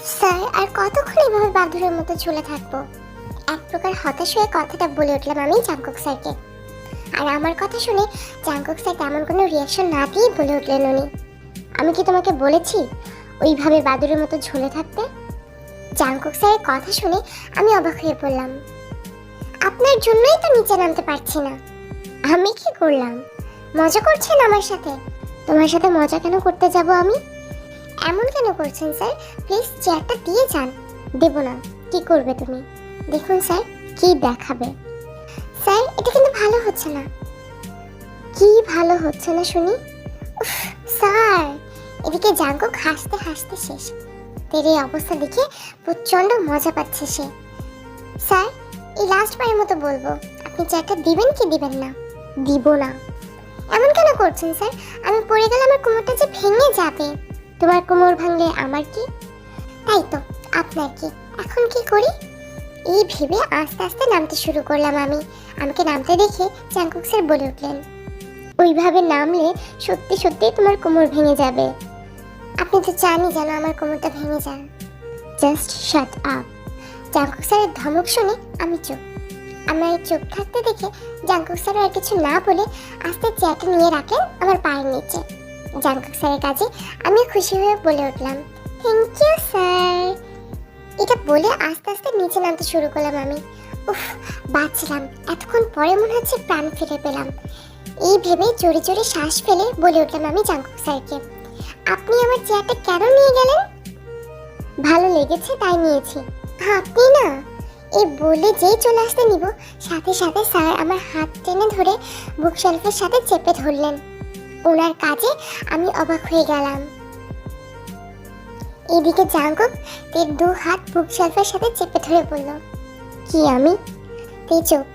Sir আর কতক্ষণ এভাবে বাদুড়ের মতো ঝুলে থাকবো? এক প্রকার হতাশ হয়ে কথাটা বলে উঠলাম আমি জাংকুক স্যারকে। আর আমার কথা শুনে জাংকুক স্যার তেমন কোনো রিয়াকশন না দিয়ে বলে উঠলেন উনি, আমি কি তোমাকে বলেছি ওইভাবে বাদুড়ের মতো ঝুলে থাকতে? জাংকুক স্যারের কথা শুনে আমি অবাক হয়ে পড়লাম। আপনার জন্যই তো নিচে নামতে পারছি না। আমি কি করলাম? মজা করছেন আমার সাথে? তোমার সাথে মজা কেন করতে যাব আমি? এমন কেন করছেন স্যার? প্লিজ চেয়ারটা দিয়ে যান। দেব না। কি করবে তুমি? দেখুন স্যার, কি দেখাবে? স্যার এটা কিন্তু ভালো হচ্ছে না। কি ভালো হচ্ছে না শুনি? উফ, স্যার। এদিকে জাংকুক হাসতে হাসতে শেষ। তের এই অবস্থা দেখে প্রচন্ড মজা পাচ্ছে সে। স্যার এই লাস্ট বারের মতো বলবো, আপনি চেয়ারটা দিবেন কি দিবেন না? দিব না। এমন কেন করছেন স্যার? আমি পড়ে গেলে আমার কোমরটা যে ভেঙে যাবে। তোমার কোমর ভাঙলে আমার কি? তাই তো, আপনার কি? এখন কি করি? এই ভেবে আস্তে আস্তে নামতে শুরু করলাম আমি। আমাকে নামতে দেখে জাংকুক স্যার বলে উঠলেন, ওইভাবে নামলে সত্যি সত্যি তোমার কোমর ভেঙে যাবে। আপনি তো জানি যেন আমার কোমরটা ভেঙে যায়। Just shut up. জাংকুক স্যারের ধমক শুনে আমি চুপ। আমার চুপ থাকতে দেখে জাংকুক স্যার আর কিছু না বলে আস্তে চেয়ারটা নিয়ে রাখলেন আমার পায়ের নিচে। জাংকুক স্যারের কাজে আমি খুশি হয়ে বলে উঠলাম, থ্যাংক ইউ স্যার। এটা বলে আস্তে আস্তে নিচে নামতে শুরু করলাম আমি। উফ, বাঁচলাম। এতক্ষণ পরে মনে হচ্ছে প্রাণ ফিরে পেলাম। এই ভেবে জোরে জোরে শ্বাস ফেলে বলে উঠলাম আমি জাংকুক স্যারকে, আপনি আমার চেয়ারটা কেন নিয়ে গেলেন? ভালো লেগেছে তাই নিয়েছি। আপনি না। এই বলে যেই চলে আসতে নিব, সাথে সাথে স্যার আমার হাত টেনে ধরে বুকশেলফের সাথে চেপে ধরলেন। ওনার কাজে আমি অবাক হয়ে গেলাম। এদিকে জাংকুক তের দু হাত বুকশেলফের সাথে চেপে ধরে বলল, কি আমি? তে চুপ।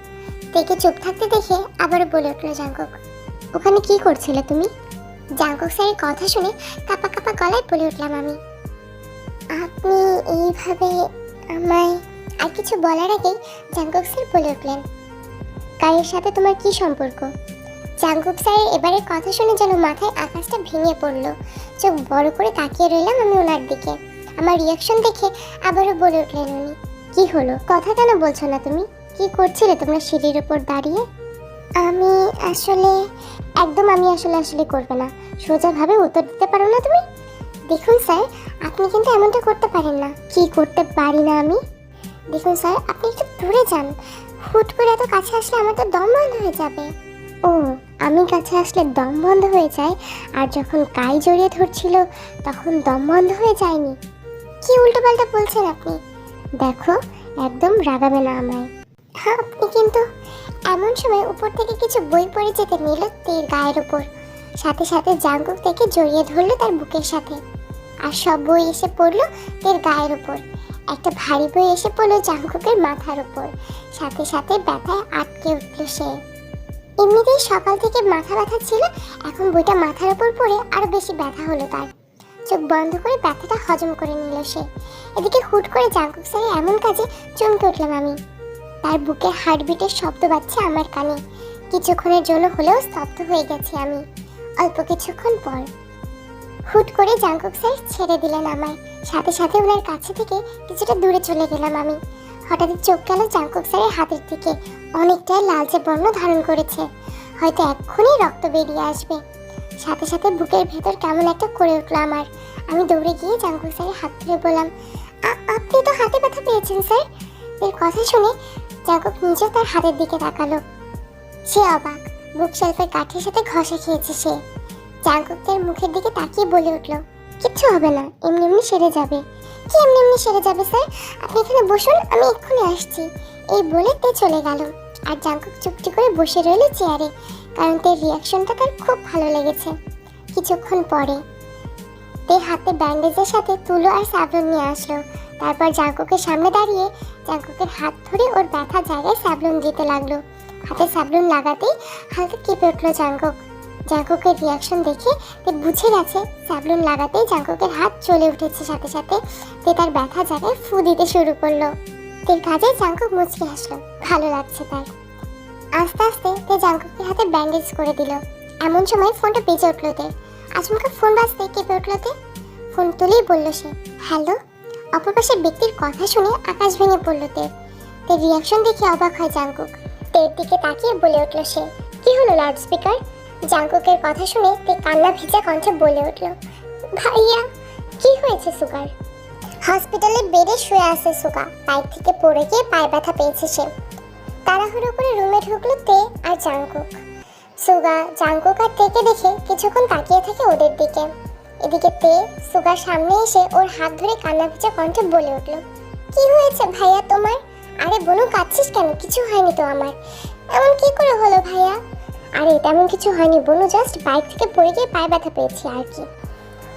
তেকে চুপ থাকতে দেখে আবারও বলে উঠল জাংকুক, ওখানে কি করছিলে তুমি? জাংকুক স্যারের কথা শুনে কাপা কাপা গলায় বলে উঠলাম আমি, আপনি এইভাবে আমায়। আর কিছু বলার আগেই জাংকুক স্যার বলে উঠলেন, কায়ের সাথে তোমার কি সম্পর্ক? জাংকুক স্যারের এবারে কথা শুনে যেন মাথায় আকাশটা ভেঙে পড়লো। চোখ বড় করে তাকিয়ে রইলাম আমি ওনার দিকে। আমার রিয়াকশন দেখে আবারও বলে উঠলেন উনি, কি হলো? কথা কেন বলছো না তুমি? কি করছিলে তোমরা সিঁড়ির উপর দাঁড়িয়ে? আমি আসলে আমি আসলে করবে না। সোজাভাবে উত্তর দিতে পারো না তুমি? দেখুন স্যার, আপনি কিন্তু এমনটা করতে পারেন না। কি করতে পারি না আমি? দেখুন স্যার, আপনি একটু দূরে যান। হুট করে এত কাছে আসলে আমার তো দম বন্ধ হয়ে যাবে। ও, আমি কাছে আসলে দম বন্ধ হয়ে যায়, আর যখন কাই জড়িয়ে ধরছিল তখন দম বন্ধ হয়ে যায়নি? কি উল্টোপাল্টা বলছেন আপনি? দেখো, একদম রাগাবে না আমায়। আপনি কিন্তু। এমন সময় উপর থেকে কিছু বই পড়ে যেতে নিল তের গায়ের উপর। সাথে সাথে জাংকুক থেকে জড়িয়ে ধরলো তার বুকের সাথে। আর সব বই এসে পড়লো তের গায়ের উপর। একটা ভারী বই এসে পড়লো জাংকুকের মাথার উপর। সাথে সাথে ব্যথায় আটকে উঠল সে। এমনিতেই সকাল থেকে মাথা ব্যথা ছিল, এখন বইটা মাথার উপর পড়ে আরো বেশি ব্যথা হলো তার। চোখ বন্ধ করে ব্যথাটা হজম করে নিল সে। এদিকে হুট করে জাংকুক স্যারের এমন কাজে চমকে উঠলাম আমি। তার বুকের হার্টবিটের শব্দ বাজছে আমার কানে। কিছুক্ষণের জন্য হলেও স্তব্ধ হয়ে গেছি আমি। অল্প কিছুক্ষণ পর হুট করে জাংকুক স্যার ছেড়ে দিলেন আমায়। সাথে সাথে ওনার কাছে থেকে কিছুটা দূরে চলে গেলাম আমি। হঠাৎ চোখ গেল জাংকুক স্যারের হাতের দিকে। অনেকটাই লালচে বর্ণ ধারণ করেছে, হয়তো এক্ষুনি রক্ত বেরিয়ে আসবে। সাথে সাথে বুকের ভেতর কেমন একটা করে উঠলো আমার। আমি দৌড়ে গিয়ে জাংকুক স্যারের হাত ধরে বললাম, আপনি তো হাতে ব্যথা পেয়েছেন স্যার। এর কথা শুনে জাংকুক নিজেও তার হাতের দিকে তাকালো। সে অবাক, বুকশেলফের কাঠের সাথে ঘষা খেয়েছে সে। জাংকুকের মুখের দিকে তাকিয়ে বলে উঠল, কিচ্ছু হবে না, এমনি এমনি সেরে যাবে। কি এমনি এমনি সেরে যাবে স্যার? আপনি এখানে বসুন, আমি এক্ষুনি আসছি। এই বলে তে চলে গেল। আর জাংকুক চুপটি করে বসে রইল চেয়ারে, কারণ তের রিয়াকশনটা তার খুব ভালো লেগেছে। কিছুক্ষণ পরে তে হাতে ব্যান্ডেজের সাথে তুলো আর স্যাভলন নিয়ে আসলো। তারপর জাংকুকের সামনে দাঁড়িয়ে জাংকুকের হাত ধরে ওর ব্যথা জায়গায় স্যাভলন দিতে লাগলো। হাতে স্যাভলন লাগাতেই হালকা কেঁপে উঠলো জাংকুক। জাংকুকের রিয়াকশন দেখে তে বুঝে গেছে স্যাভলন লাগাতেই জাংকুকের হাত চলে উঠেছে। সাথে সাথে তে তার ব্যথা জায়গায় ফু দিতে শুরু করলো। তের কাজে জাংকুক মুচকে হাসলো, ভালো লাগছে তার। আস্তে আস্তে তে জাংকুকের হাতে ব্যান্ডেজ করে দিল। এমন সময় ফোনটা বেজে উঠলো তে। আচমকা ফোন বাজতে কেঁপে উঠলো তে। ফোন তুলেই বলল সে, হ্যালো। অপর পাশের ব্যক্তির কথা শুনে আকাশ ভেঙে পড়ল তের রিয়াকশন দেখে অবাক হয় জাংকুক। তের দিকে তাকিয়ে বলে উঠল সে, কি হলো লাউড স্পিকার? জাংকুকের কথা শুনে তে কান্না ভেজা কণ্ঠে বলে উঠল, ভাইয়া। কি হয়েছে সুগার? হসপিটালে বেডে শুয়ে আছে সুগা। বাইক থেকে পড়ে গিয়ে পায়ে ব্যথা পেয়েছে সে। তাড়াহুড়ো করে রুমে ঢুকলো তে আর জাংকুক। সুগা জাংকুক আর তেকে দেখে কিছুক্ষণ তাকিয়ে থাকে ওদের দিকে। এদিকে তে সুগার সামনে এসে ওর হাত ধরে কান্না ভেজা কণ্ঠে বলে উঠল, কি হয়েছে ভাইয়া তোমার? আরে বোনু, কাঁদছিস কেন? কিছু হয়নি তো আমার। এমন কি করে হলো ভাইয়া? আরে তেমন কিছু হয়নি বোনু, জাস্ট বাইক থেকে পড়ে গিয়ে পায়ে ব্যথা পেয়েছি আর কি।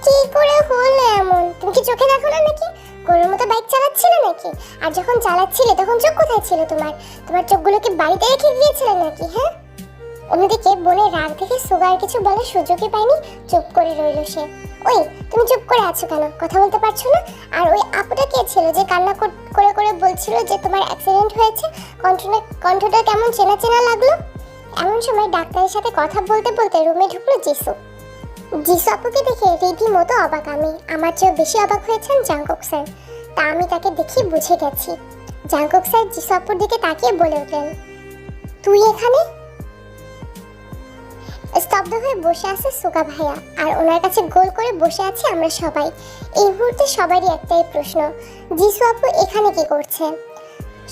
কি করে হলো এমন? তুমি কি চোখে দেখো না নাকি? গরুর মতো বাইক চালাচ্ছিলে নাকি? আর যখন চালাচ্ছিলে তখন চোখ কোথায় ছিল তোমার? তোমার চোখগুলোকে বাড়িতে রেখে গিয়েছিলে নাকি? হ্যাঁ। অন্যদিকে বোনের রাগ দেখে সুগার কিছু বলার সুযোগই পায়নি, চুপ করে রইল সে। ওই তুমি চুপ করে আছো কেন? কথা বলতে পারছো না? আর ওই আপুটা কে ছিল যে কান্না করে করে বলছিল যে তোমার অ্যাক্সিডেন্ট হয়েছে? কণ্ঠটা কেমন চেনা চেনা লাগলো। এমন সময় ডাক্তারের সাথে কথা বলতে বলতে রুমে ঢুকলো জিসু। জিসু আপুকে দেখে রীতিমতো অবাক আমি। আমার চেয়েও বেশি অবাক হয়েছেন জাংকুক স্যার। তা আমি তাকে দেখি বুঝে গেছি। জাংকুক স্যার জিসু আপুর দিকে তাকিয়ে বলে উঠলেন, তুই এখানে? স্তব্ধ হয়ে বসে আছে সুগা ভাইয়া, আর ওনার কাছে গোল করে বসে আছি আমরা সবাই। এই মুহূর্তে সবারই একটাই প্রশ্ন, জিসু আপু এখানে কি করছে?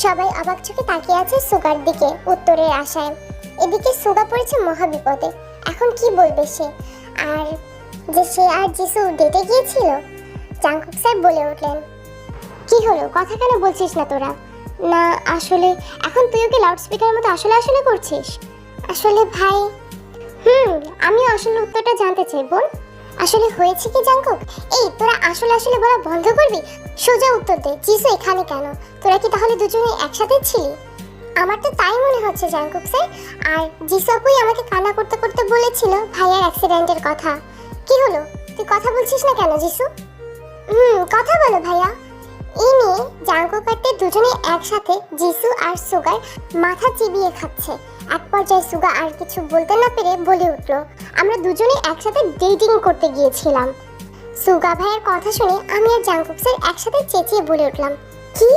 সবাই অবাক চোখে তাকিয়ে আছে সুগার দিকে উত্তরের আশায়। এদিকে সুগা পড়েছে মহাবিপদে। এখন কি বলবে সে? আর যে সে আর জিসু ডেটে গিয়েছিল। জাংকুক স্যার বলে উঠলেন, কি হলো, কথা কেন বলছিস না তোরা? না আসলে এখন তুই ওকে লাউড স্পিকারের মতো আসলে আসলে করছিস? আসলে ভাই আমি আসলে উত্তরটা জানতে চাই বোন। আসলে হয়েছে কি জাংকুক? এই তোরা আসলে আসলে বলা বন্ধ করবি, সোজা উত্তর দে, জিসু এখানে কেন? তোরা কি তাহলে দুজনে একসাথে ছিলি? আমার তো তাই মনে হচ্ছে জাংকুক স্যার। আর জিসু আপুই আমাকে কান্না করতে করতে বলেছিল ভাইয়ার অ্যাক্সিডেন্টের কথা। কি হলো, তুই কথা বলছিস না কেন জিসু? কথা বলো ভাইয়া। এই নিয়ে জাংকুক আর তে দুজনে একসাথে জিসু আর সুগার মাথা চিবিয়ে খাচ্ছে। এক পর্যায়ে সুগা আর কিছু বলতে না পেরে বলে উঠল, আমরা দুজনে একসাথে ডেটিং করতে গিয়েছিলাম। সুগা ভাইয়ের কথা শুনে আমি আর জাংকুক স্যার একসাথে চেঁচিয়ে বলে উঠলাম, কি?